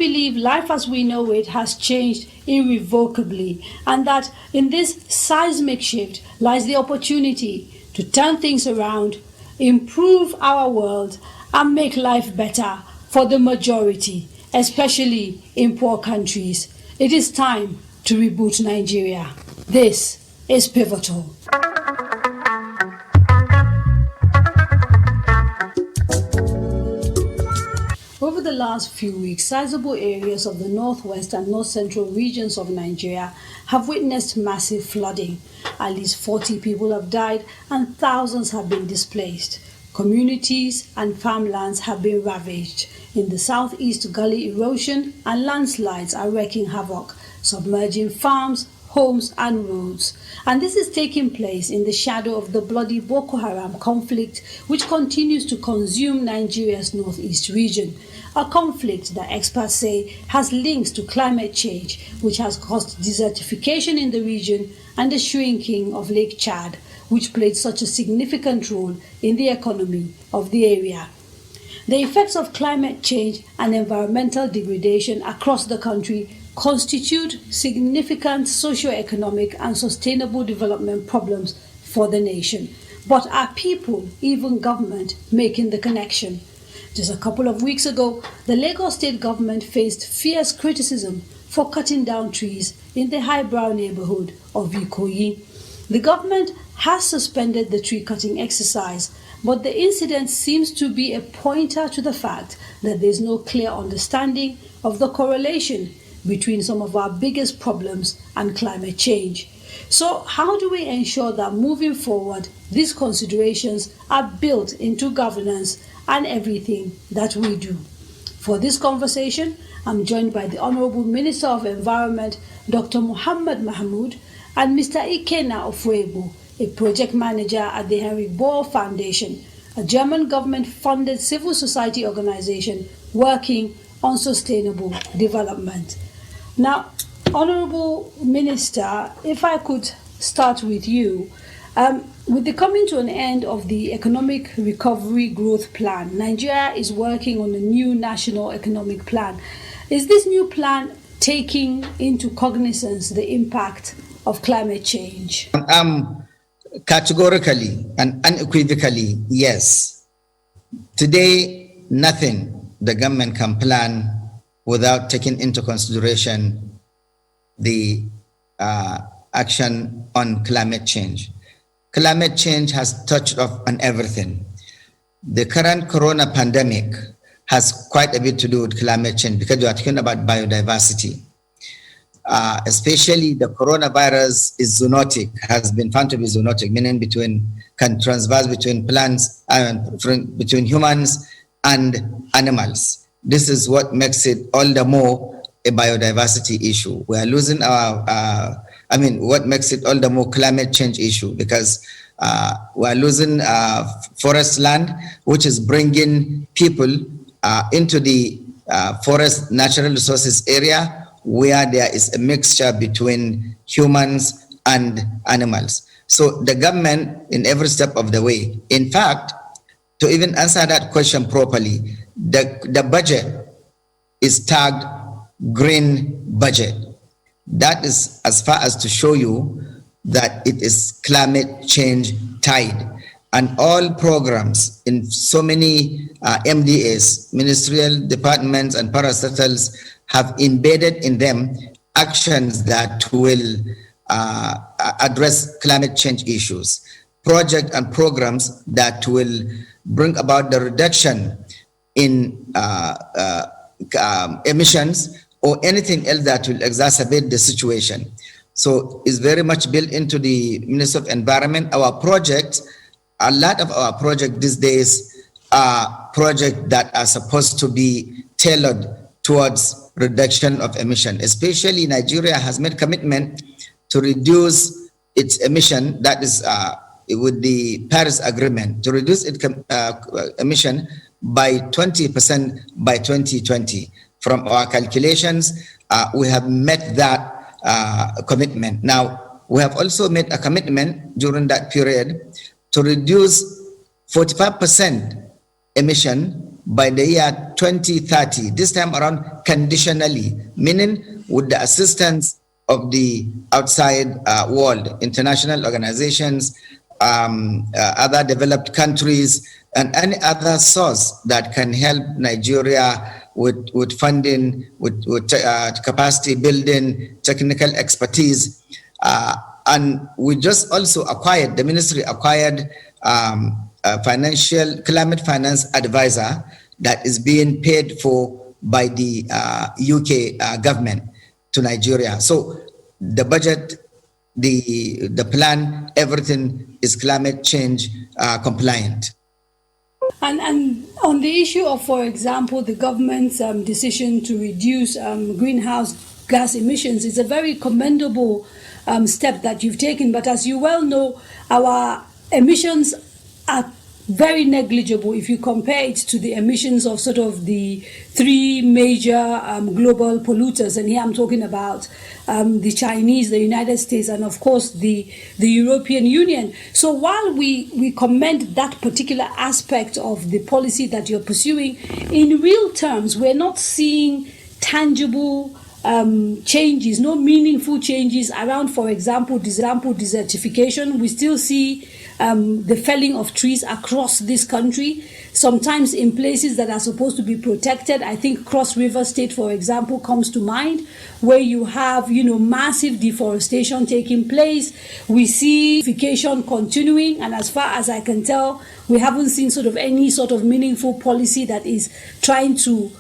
believe life as we know it has changed irrevocably, and that in this seismic shift lies the opportunity to turn things around, improve our world, and make life better for the majority, especially in poor countries. It is time to reboot Nigeria. This is Pivotal. Over the last few weeks, sizable areas of the northwest and north central regions of Nigeria have witnessed massive flooding. At least 40 people have died and thousands have been displaced. Communities and farmlands have been ravaged. In the southeast, gully erosion and landslides are wreaking havoc, submerging farms, homes and roads. And this is taking place in the shadow of the bloody Boko Haram conflict, which continues to consume Nigeria's northeast region. A conflict that experts say has links to climate change, which has caused desertification in the region and the shrinking of Lake Chad, which played such a significant role in the economy of the area. The effects of climate change and environmental degradation across the country constitute significant socio-economic and sustainable development problems for the nation. But are people, even government, making the connection? Just a couple of weeks ago, the Lagos state government faced fierce criticism for cutting down trees in the highbrow neighborhood of Ikoyi. The government has suspended the tree cutting exercise, but the incident seems to be a pointer to the fact that there is no clear understanding of the correlation between some of our biggest problems and climate change. So how do we ensure that moving forward, these considerations are built into governance and everything that we do? For this conversation, I'm joined by the Honorable Minister of Environment, Dr. Muhammad Mahmoud, and Mr. Ikena Ofwebo, a project manager at the Henry Bohr Foundation, a German government-funded civil society organization working on sustainable development. Now, Honorable Minister, if I could start with you, with the coming to an end of the Economic Recovery Growth Plan, Nigeria is working on a new national economic plan. Is this new plan taking into cognizance the impact of climate change? Categorically and unequivocally, yes. Today, nothing the government can plan without taking into consideration the action on climate change. Climate change has touched on everything. The current corona pandemic has quite a bit to do with climate change because we are talking about biodiversity. Especially the coronavirus is zoonotic, has been found to be zoonotic, meaning can transverse between plants and between humans and animals. This is what makes it all the more a biodiversity issue. We are losing what makes it all the more climate change issue, because we are losing forest land, which is bringing people into the forest natural resources area, where there is a mixture between humans and animals. So the government, in every step of the way, in fact, to even answer that question properly, the budget is tagged green budget. That is as far as to show you that it is climate change tied. And all programs in so many MDAs, ministerial departments and parastatals, have embedded in them actions that will address climate change issues, projects and programs that will bring about the reduction in emissions or anything else that will exacerbate the situation. So it's very much built into the Ministry of Environment. Our projects, a lot of our projects these days are projects that are supposed to be tailored towards reduction of emission. Especially Nigeria has made commitment to reduce its emission, that is with the Paris Agreement, to reduce its emission by 20% by 2020. From our calculations, we have met that commitment. Now, we have also made a commitment during that period to reduce 45% emission by the year 2030, this time around conditionally, meaning with the assistance of the outside world, international organizations, other developed countries, and any other source that can help Nigeria with funding, with capacity building, technical expertise. And we just also acquired, the ministry acquired a financial climate finance advisor that is being paid for by the UK government to Nigeria. So the budget, the plan, everything is climate change compliant. And on the issue of, for example, the government's decision to reduce greenhouse gas emissions, is a very commendable step that you've taken. But as you well know, our emissions are very negligible if you compare it to the emissions of sort of the three major global polluters. And here I'm talking about the Chinese, the United States, and of course the European Union. So while we commend that particular aspect of the policy that you're pursuing, in real terms, we're not seeing tangible changes, no meaningful changes around, for example, desertification. We still see the felling of trees across this country, sometimes in places that are supposed to be protected. I think Cross River State, for example, comes to mind, where you have, massive deforestation taking place. We see desertification continuing, and as far as I can tell, we haven't seen sort of any sort of meaningful policy that is trying to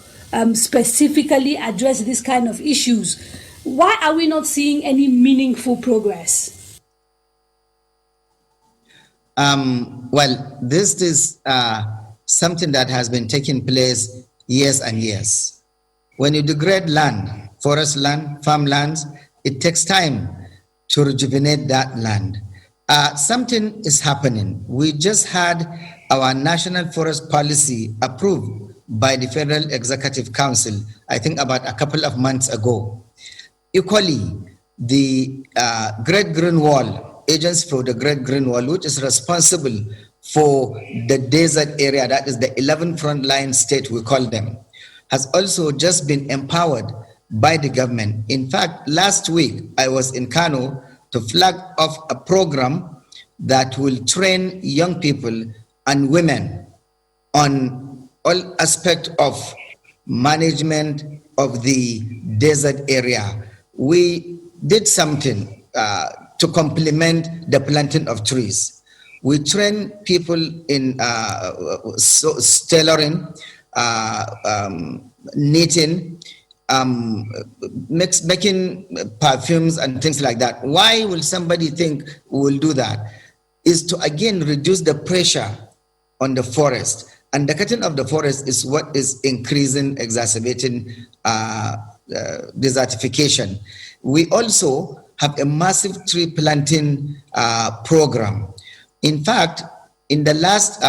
specifically address this kind of issues. Why are we not seeing any meaningful progress? Well, this is something that has been taking place years and years. When you degrade land, forest land, farmlands, it takes time to rejuvenate that land. Something is happening. We just had our National Forest Policy approved by the Federal Executive Council, I think about a couple of months ago. Equally, the Great Green Wall, Agency for the Great Green Wall, which is responsible for the desert area, that is the 11 frontline states we call them, has also just been empowered by the government. In fact, last week I was in Kano to flag off a program that will train young people and women on all aspects of management of the desert area. We did something to complement the planting of trees. We train people in tailoring, knitting, making perfumes and things like that. Why will somebody think we will do that? Is to again reduce the pressure on the forest. And the cutting of the forest is what is increasing, exacerbating desertification. We also have a massive tree planting program. In fact, in the last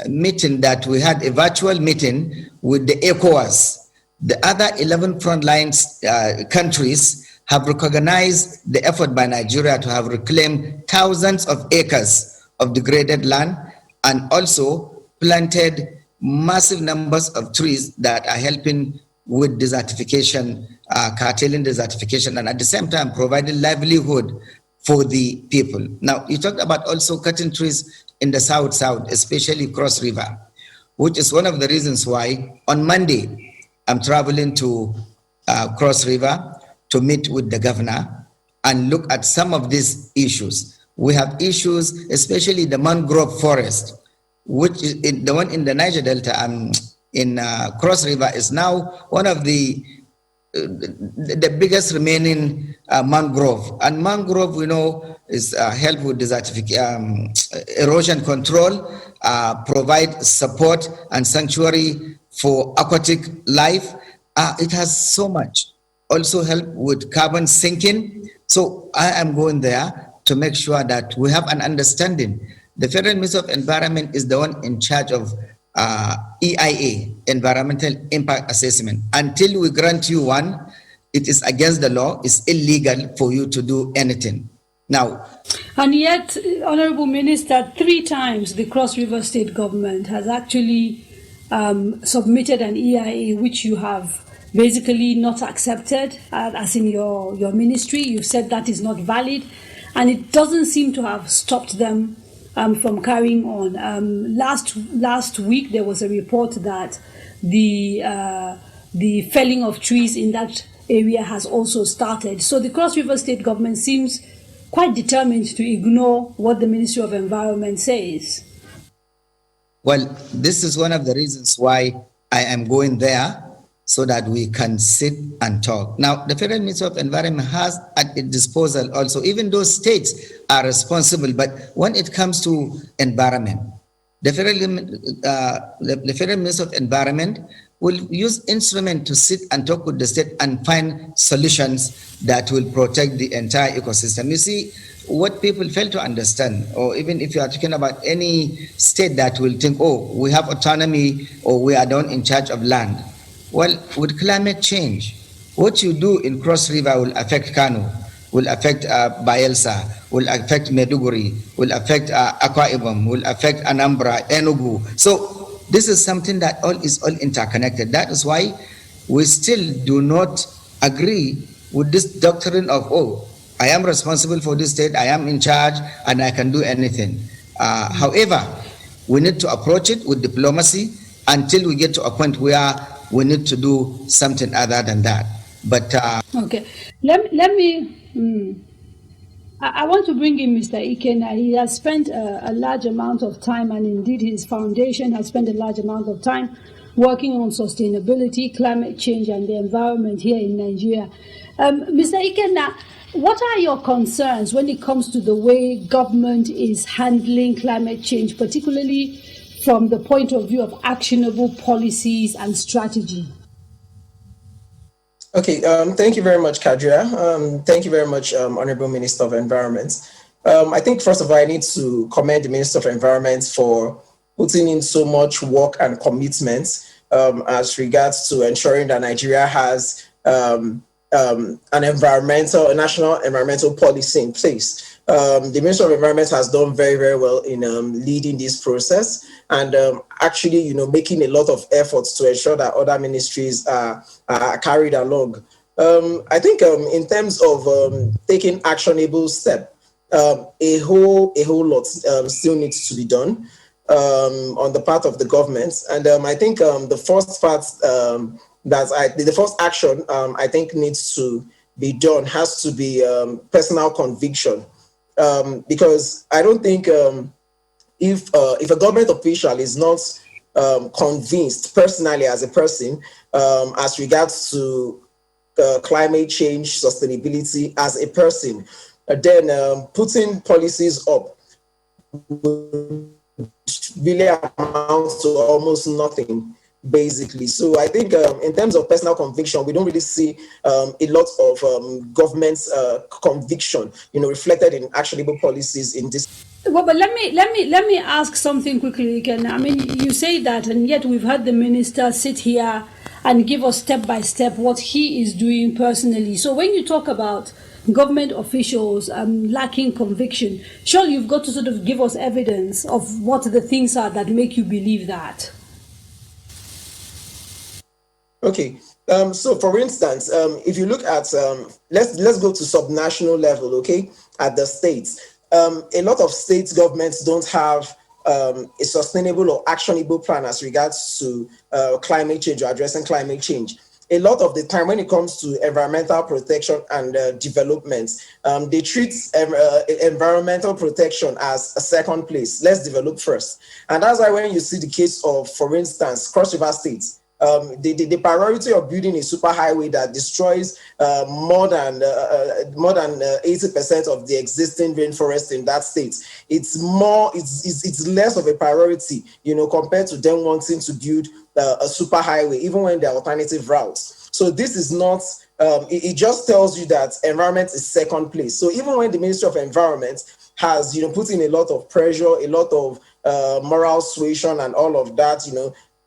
meeting that we had, a virtual meeting with the ECOWAS, the other 11 frontline countries have recognized the effort by Nigeria to have reclaimed thousands of acres of degraded land and also planted massive numbers of trees that are helping with desertification, curtailing desertification, and at the same time providing livelihood for the people. Now, you talked about also cutting trees in the south, especially Cross River, which is one of the reasons why on Monday I'm traveling to Cross River to meet with the governor and look at some of these issues. We have issues, especially the mangrove forest, which is the one in the Niger Delta and in Cross River is now one of the biggest remaining mangrove. And mangrove, we know, is help with desertification, erosion control, provide support and sanctuary for aquatic life. It has so much. Also help with carbon sinking. So I am going there to make sure that we have an understanding. The Federal Ministry of Environment is the one in charge of EIA, Environmental Impact Assessment. Until we grant you one, it is against the law, it's illegal for you to do anything. Now, and yet, Honorable Minister, 3 times the Cross River State government has actually submitted an EIA which you have basically not accepted, as in your ministry. You've said that is not valid, and it doesn't seem to have stopped them from carrying on. Last week there was a report that the felling of trees in that area has also started. So the Cross River State government seems quite determined to ignore what the Ministry of Environment says. Well, this is one of the reasons why I am going there, so that we can sit and talk. Now, the Federal Ministry of Environment has at its disposal also, even though states are responsible, but when it comes to environment, the Federal Ministry of Environment will use instrument to sit and talk with the state and find solutions that will protect the entire ecosystem. You see, what people fail to understand, or even if you are talking about any state that will think, oh, we have autonomy or we are down in charge of land. Well, with climate change, what you do in Cross River will affect Kano, will affect Bayelsa, will affect Meduguri, will affect Akwa Ibom, will affect Anambra, Enugu. So this is something that is all interconnected. That is why we still do not agree with this doctrine of, oh, I am responsible for this state, I am in charge, and I can do anything. However, we need to approach it with diplomacy until we get to a point where we need to do something other than that. But okay, let me. I want to bring in Mr. Ikenna. He has spent a large amount of time, and indeed his foundation has spent a large amount of time working on sustainability, climate change, and the environment here in Nigeria. Mr. Ikenna, what are your concerns when it comes to the way government is handling climate change, particularly from the point of view of actionable policies and strategy? Okay, thank you very much, Kadria. Thank you very much, Honorable Minister of Environment. I think, first of all, I need to commend the Minister of Environment for putting in so much work and commitment as regards to ensuring that Nigeria has a national environmental policy in place. The Ministry of Environment has done very, very well in leading this process and actually, making a lot of efforts to ensure that other ministries are carried along. I think in terms of taking actionable steps, a whole lot still needs to be done on the part of the government. And I think the first part the first action I think needs to be done has to be personal conviction. Because I don't think if a government official is not convinced personally as a person as regards to climate change, sustainability as a person, then putting policies up really amounts to almost nothing, basically. So I think in terms of personal conviction, we don't really see a lot of government's conviction, reflected in actionable policies in this. Well, but let me ask something quickly again. I mean, you say that, and yet we've had the minister sit here and give us step by step what he is doing personally. So when you talk about government officials lacking conviction, surely you've got to sort of give us evidence of what the things are that make you believe that. Okay, so for instance, if you look at, let's go to subnational level, okay, at the states. A lot of state governments don't have a sustainable or actionable plan as regards to climate change or addressing climate change. A lot of the time when it comes to environmental protection and development, they treat environmental protection as a second place. Let's develop first. And that's why when you see the case of, for instance, Cross River State, the priority of building a superhighway that destroys more than 80% of the existing rainforest in that state, it's less of a priority, compared to them wanting to build a superhighway, even when there are alternative routes. So this is not. It just tells you that environment is second place. So even when the Ministry of Environment has, put in a lot of pressure, a lot of moral suasion and all of that,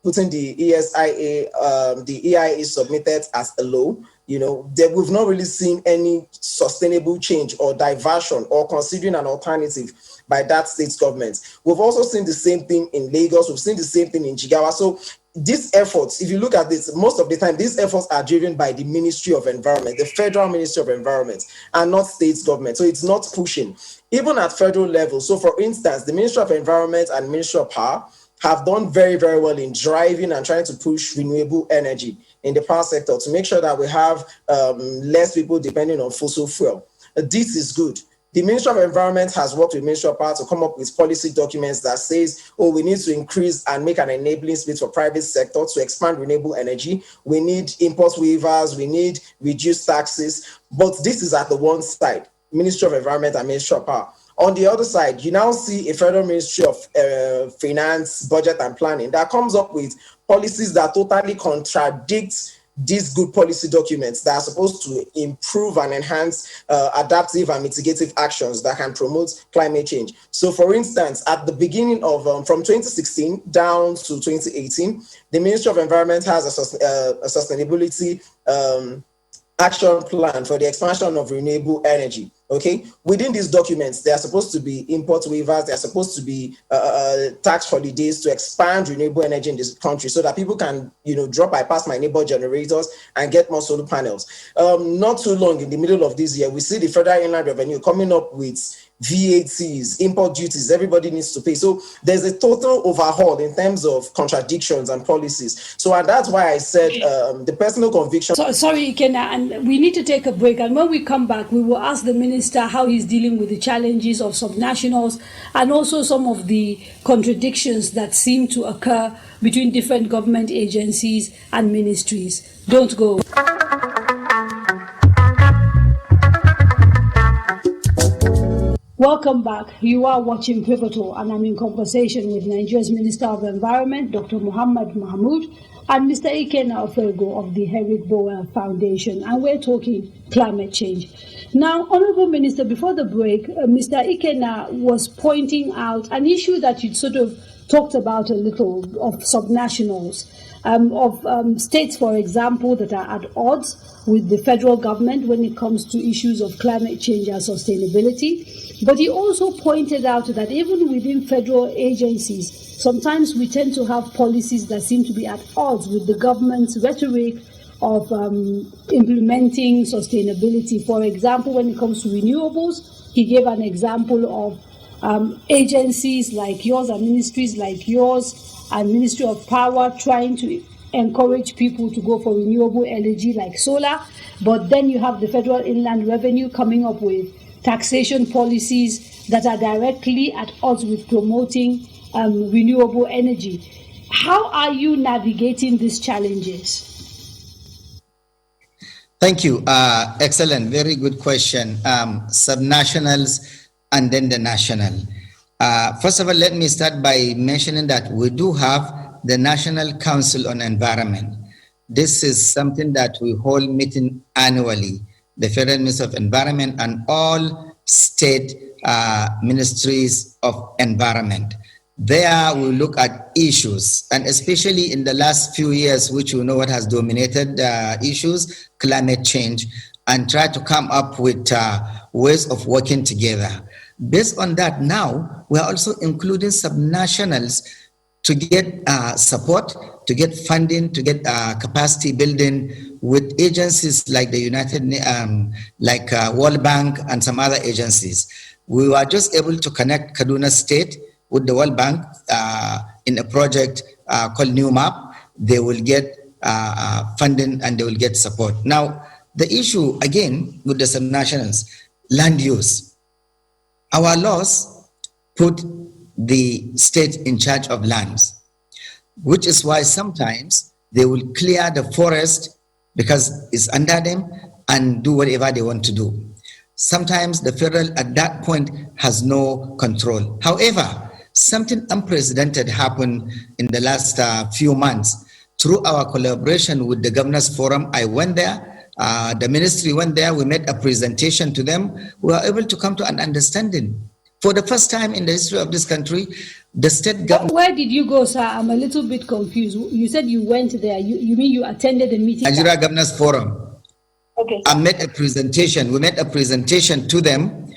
putting the ESIA, the EIA submitted as a law, we've not really seen any sustainable change or diversion or considering an alternative by that state government. We've also seen the same thing in Lagos. We've seen the same thing in Jigawa. So these efforts, if you look at this, most of the time, these efforts are driven by the Ministry of Environment, the Federal Ministry of Environment, and not state government. So it's not pushing, even at federal level. So for instance, the Ministry of Environment and Ministry of Power have done very, very well in driving and trying to push renewable energy in the power sector to make sure that we have less people depending on fossil fuel. This is good. The Ministry of Environment has worked with Ministry of Power to come up with policy documents that says, we need to increase and make an enabling space for private sector to expand renewable energy. We need import waivers. We need reduced taxes. But this is at the one side, Ministry of Environment and Ministry of Power. On the other side, you now see a Federal Ministry of Finance, Budget and Planning that comes up with policies that totally contradict these good policy documents that are supposed to improve and enhance adaptive and mitigative actions that can promote climate change. So for instance, at the beginning of, from 2016 down to 2018, the Ministry of Environment has a sustainability action plan for the expansion of renewable energy. Okay, within these documents, there are supposed to be import waivers, there are supposed to be tax holidays to expand renewable energy in this country so that people can, drop bypass my neighbor generators and get more solar panels. Not too long in the middle of this year, we see the Federal Inland Revenue coming up with VATs, import duties, everybody needs to pay. So there's a total overhaul in terms of contradictions and policies. So and that's why I said the personal conviction. Sorry, Ikenna, and we need to take a break. And when we come back, we will ask the minister how he's dealing with the challenges of subnationals and also some of the contradictions that seem to occur between different government agencies and ministries. Don't go. Welcome back. You are watching Pivotal, and I'm in conversation with Nigeria's Minister of Environment, Dr. Muhammad Mahmood, and Mr. Ikenna Ofego of the Henrik Bowell Foundation, and we're talking climate change. Now, Honorable Minister, before the break, Mr. Ikenna was pointing out an issue that you'd sort of talked about a little of subnationals, of states, for example, that are at odds with the federal government when it comes to issues of climate change and sustainability. But he also pointed out that even within federal agencies, sometimes we tend to have policies that seem to be at odds with the government's rhetoric of implementing sustainability. For example, when it comes to renewables, he gave an example of agencies like yours and ministries like yours and Ministry of Power trying to encourage people to go for renewable energy like solar. But then you have the Federal Inland Revenue coming up with taxation policies that are directly at odds with promoting renewable energy. How are you navigating these challenges? Thank you. Excellent. Very good question. Subnationals and then the national. First of all, let me start by mentioning that we do have the National Council on Environment. This is something that we hold meeting annually. The Federal Ministry of Environment and all state ministries of environment. There we look at issues, and especially in the last few years, which you know what has dominated issues, climate change, and try to come up with ways of working together. Based on that, now we are also including subnationals to get support, to get funding, to get capacity building with agencies like the World Bank and some other agencies. We were just able to connect Kaduna State with the World Bank in a project called New Map. They will get funding and they will get support. Now, the issue again with the subnationals, land use. Our laws put the state in charge of lands, which is why sometimes they will clear the forest because it's under them and do whatever they want to do. Sometimes the federal at that point has no control. However, something unprecedented happened in the last few months. Through our collaboration with the Governors Forum, I went there, the ministry went there, we made a presentation to them. We were able to come to an understanding. For the first time in the history of this country, the state government... Where did you go, sir? I'm a little bit confused. You said you went there. You mean you attended the meeting? Nigeria Governors Forum. Okay. I made a presentation. We made a presentation to them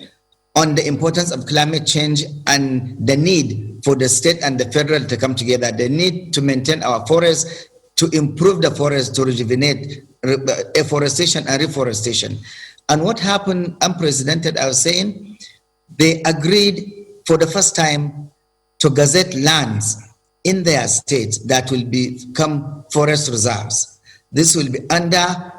on the importance of climate change and the need for the state and the federal to come together. The need to maintain our forests, to improve the forest, to rejuvenate afforestation and reforestation. And what happened, unprecedented, I was saying, they agreed for the first time to gazette lands in their state that will become forest reserves. This will be under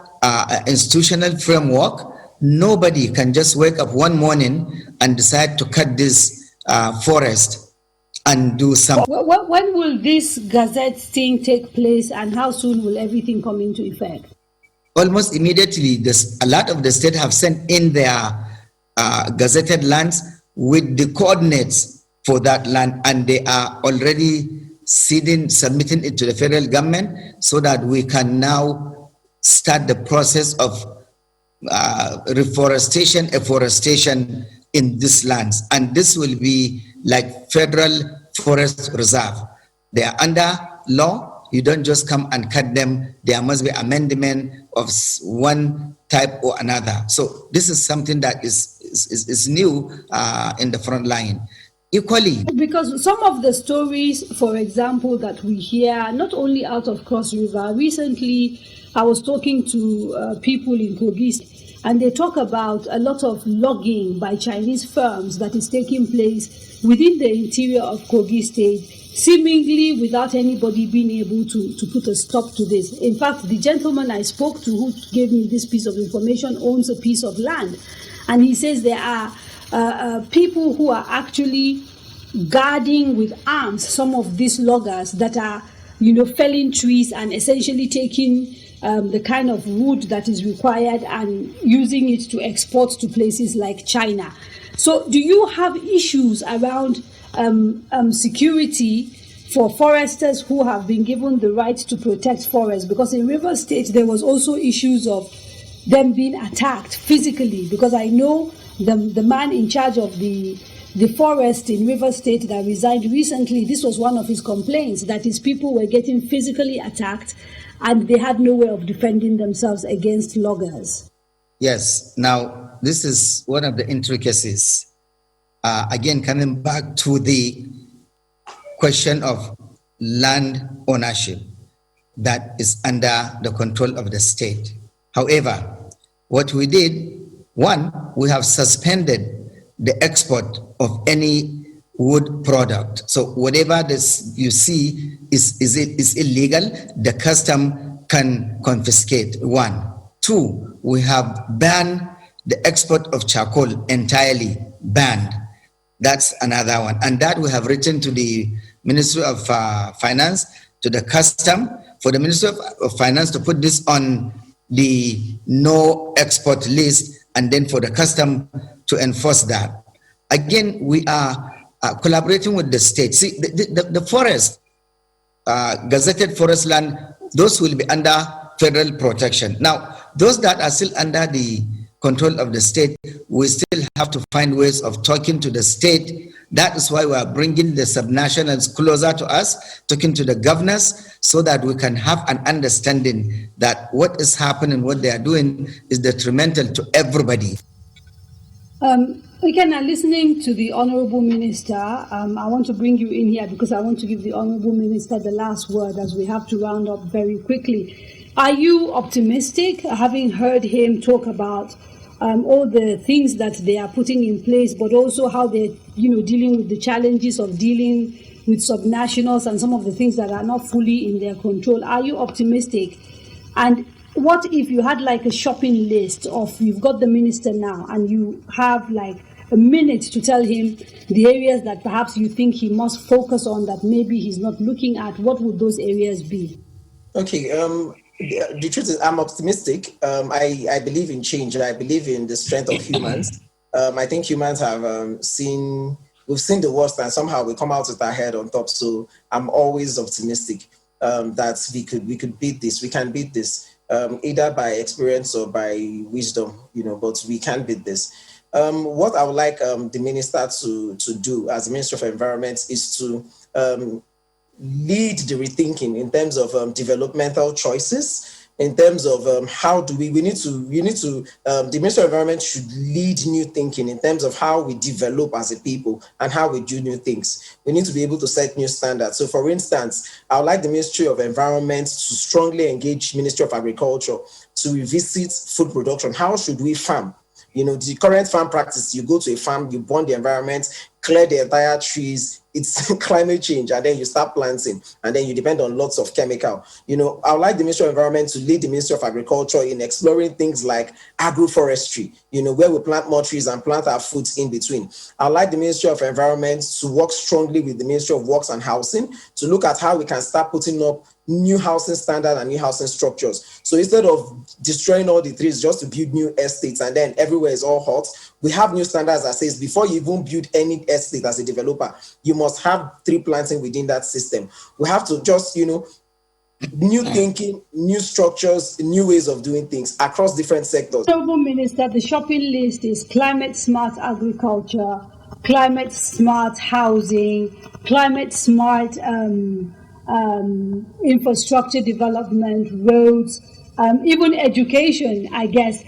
institutional framework. Nobody can just wake up one morning and decide to cut this forest and do something. When will this gazette thing take place, and how soon will everything come into effect? Almost immediately. A lot of the state have sent in their gazetted lands with the coordinates for that land, and they are already submitting it to the federal government so that we can now start the process of reforestation, afforestation in these lands. And this will be like federal forest reserve. They are under law. You don't just come and cut them. There must be amendment of one type or another. So this is something that is new in the front line. Equally, because some of the stories, for example, that we hear not only out of Cross River. Recently, I was talking to people in Kogi, and they talk about a lot of logging by Chinese firms that is taking place within the interior of Kogi State, seemingly without anybody being able to put a stop to this. In fact, the gentleman I spoke to who gave me this piece of information owns a piece of land, and he says there are people who are actually guarding with arms some of these loggers that are, felling trees and essentially taking the kind of wood that is required and using it to export to places like China. So do you have issues around security for foresters who have been given the right to protect forests? Because in Rivers State, there was also issues of them being attacked physically, because I know the man in charge of the forest in Rivers State that resigned recently, this was one of his complaints, that his people were getting physically attacked and they had no way of defending themselves against loggers. Yes. Now, this is one of the intricacies. Again, coming back to the question of land ownership that is under the control of the state. However, what we did, one, we have suspended the export of any wood product. So whatever this you see is illegal, the custom can confiscate. One. Two, we have banned the export of charcoal entirely, banned. That's another one. And that we have written to the Ministry of Finance, to the custom, for the Ministry of Finance to put this on the no export list, and then for the custom to enforce that. Again, we are collaborating with the state. See, the forest, gazetted forest land, those will be under federal protection. Now, those that are still under the control of the state, we still have to find ways of talking to the state. That is why we are bringing the subnationals closer to us, talking to the governors, so that we can have an understanding that what is happening, what they are doing is detrimental to everybody. We can are listening to the Honorable Minister. I want to bring you in here because I want to give the Honorable Minister the last word as we have to round up very quickly. Are you optimistic, having heard him talk about all the things that they are putting in place, but also how they're dealing with the challenges of dealing with subnationals and some of the things that are not fully in their control? Are you optimistic? And what if you had like a shopping list of, you've got the minister now and you have like a minute to tell him the areas that perhaps you think he must focus on that maybe he's not looking at? What would those areas be? Okay. The truth is, I'm optimistic. I believe in change. I believe in the strength of humans. I think humans have we've seen the worst, and somehow we come out with our head on top. So I'm always optimistic that we could beat this. We can beat this, either by experience or by wisdom, but we can beat this. What I would like the minister to do as the Minister of Environment is to lead the rethinking in terms of developmental choices. in terms of how do we need to the Ministry of Environment should lead new thinking in terms of how we develop as a people and how we do new things. We need to be able to set new standards. So for instance, I would like the Ministry of Environment to strongly engage Ministry of Agriculture to revisit food production. How should we farm? The current farm practice, you go to a farm, you burn the environment, clear the entire trees, it's climate change, and then you start planting, and then you depend on lots of chemical. I would like the Ministry of Environment to lead the Ministry of Agriculture in exploring things like agroforestry, where we plant more trees and plant our foods in between. I would like the Ministry of Environment to work strongly with the Ministry of Works and Housing to look at how we can start putting up new housing standards and new housing structures. So instead of destroying all the trees just to build new estates and then everywhere is all hot, we have new standards that says before you even build any estate as a developer, you must have tree planting within that system. We have to just, new thinking, new structures, new ways of doing things across different sectors. Honourable Minister, the shopping list is climate smart agriculture, climate smart housing, climate smart infrastructure development, roads, even education, I guess.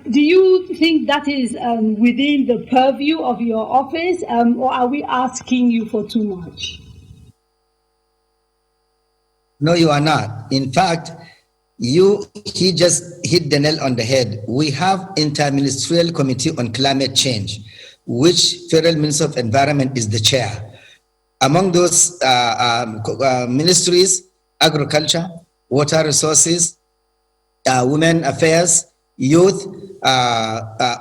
Do you think that is within the purview of your office, or are we asking you for too much? No, you are not. In fact, he just hit the nail on the head. We have Interministerial Committee on Climate Change, which Federal Minister of Environment is the chair. Among those ministries, agriculture, water resources, women affairs, youth,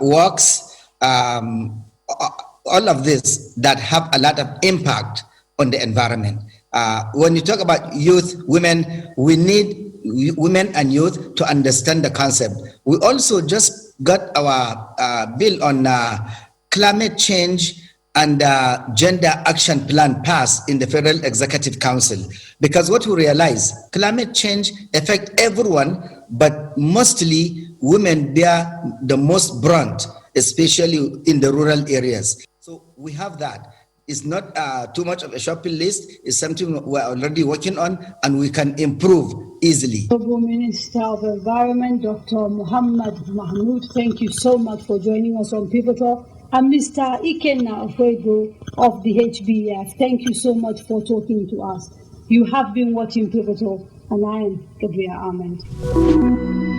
works, all of this that have a lot of impact on the environment. When you talk about youth, women, we need women and youth to understand the concept. We also just got our bill on climate change and gender action plan passed in the Federal Executive Council, because what we realize, climate change affects everyone, but mostly women bear the most brunt, especially in the rural areas. So we have that. It's not too much of a shopping list. It's something we're already working on and we can improve easily. Honourable Minister of Environment, Dr. Muhammad Mahmood, thank you so much for joining us on Pivotal. And Mr. Ikenna Ofwego of the HBF, thank you so much for talking to us. You have been watching Pivotal, and I am Gabriel Ahmed.